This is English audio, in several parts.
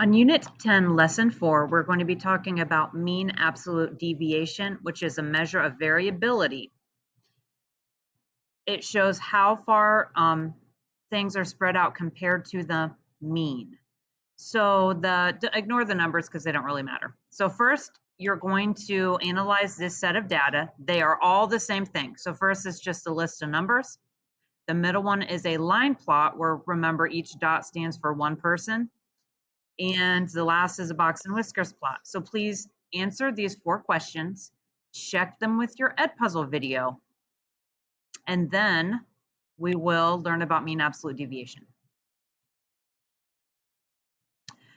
On Unit 10, Lesson 4, we're going to be talking about mean absolute deviation, which is a measure of variability. It shows how far things are spread out compared to the mean. So ignore the numbers because they don't really matter. So first, you're going to analyze this set of data. They are all the same thing. So first is just a list of numbers. The middle one is a line plot where, remember, each dot stands for one person. And the last is a box and whiskers plot. So please answer these 4 questions, check them with your Edpuzzle video, and then we will learn about mean absolute deviation.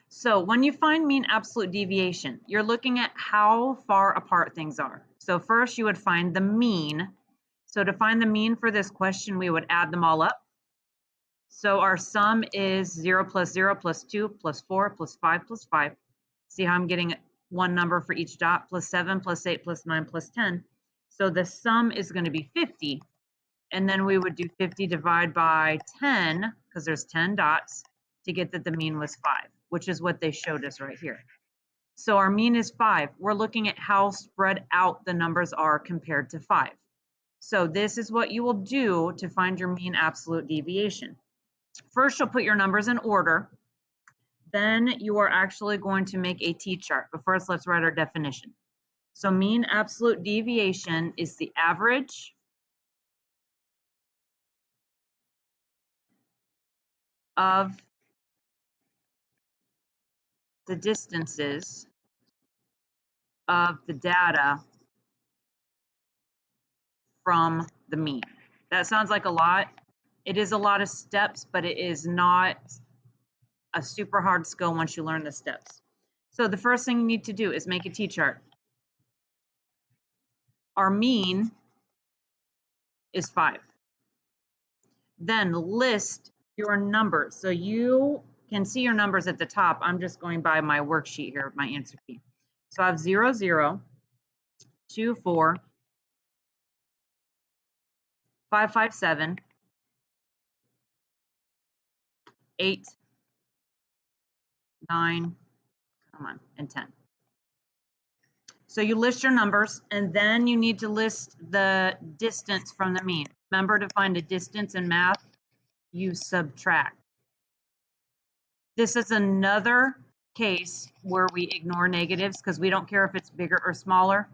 So when you find mean absolute deviation, you're looking at how far apart things are. So first you would find the mean. So to find the mean for this question, we would add them all up. So our sum is 0 plus 0 plus 2 plus 4 plus 5 plus 5. See how I'm getting one number for each dot, plus 7 plus 8 plus 9 plus 10. So the sum is going to be 50. And then we would do 50 divided by 10, because there's 10 dots, to get that the mean was 5, which is what they showed us right here. So our mean is 5. We're looking at how spread out the numbers are compared to 5. So this is what you will do to find your mean absolute deviation. First, you'll put your numbers in order. Then you are actually going to make a t-chart. But first, let's write our definition. So mean absolute deviation is the average of the distances of the data from the mean. That sounds like a lot. It is a lot of steps, but it is not a super hard skill once you learn the steps. So the first thing you need to do is make a t-chart. Our mean is 5. Then list your numbers. So you can see your numbers at the top. I'm just going by my worksheet here, my answer key. So I have 0, 0, 2, 4, 5, 5, 7, 8, 9, come on, and 10. So you list your numbers, and then you need to list the distance from the mean. Remember, to find a distance in math, you subtract. This is another case where we ignore negatives because we don't care if it's bigger or smaller.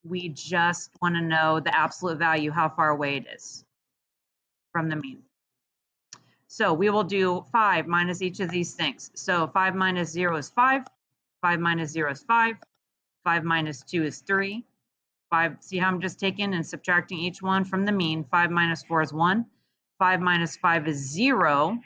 We just want to know the absolute value, how far away it is from the mean. So we will do 5 minus each of these things. So 5 minus 0 is 5. 5 minus 0 is 5. 5 minus 2 is 3. 5, see how I'm just taking and subtracting each one from the mean. 5 minus 4 is 1. 5 minus 5 is 0.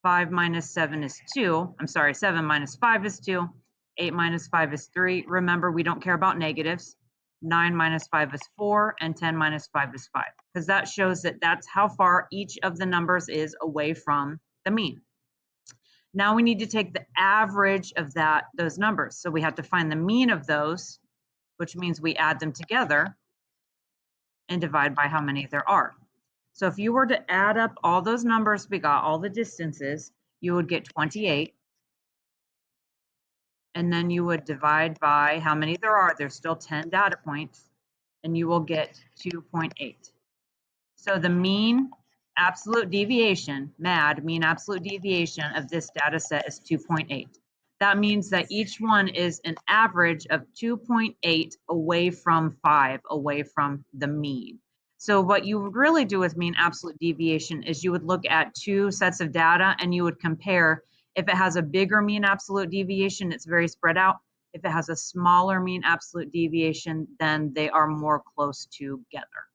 5 minus 7 is 2. I'm sorry, 7 minus 5 is 2. 8 minus 5 is 3. Remember, we don't care about negatives. 9 minus 5 is 4, and 10 minus 5 is 5, because that shows that that's how far each of the numbers is away from the mean. Now we need to take the average of those numbers. So we have to find the mean of those, which means we add them together and divide by how many there are. So if you were to add up all those numbers we got, all the distances, you would get 28. And then you would divide by how many there are. There's still 10 data points, and you will get 2.8. So the mean absolute deviation, MAD, mean absolute deviation of this data set is 2.8. That means that each one is an average of 2.8 away from 5, away from the mean. So what you would really do with mean absolute deviation is you would look at 2 sets of data and you would compare. If it has a bigger mean absolute deviation, it's very spread out. If it has a smaller mean absolute deviation, then they are more close together.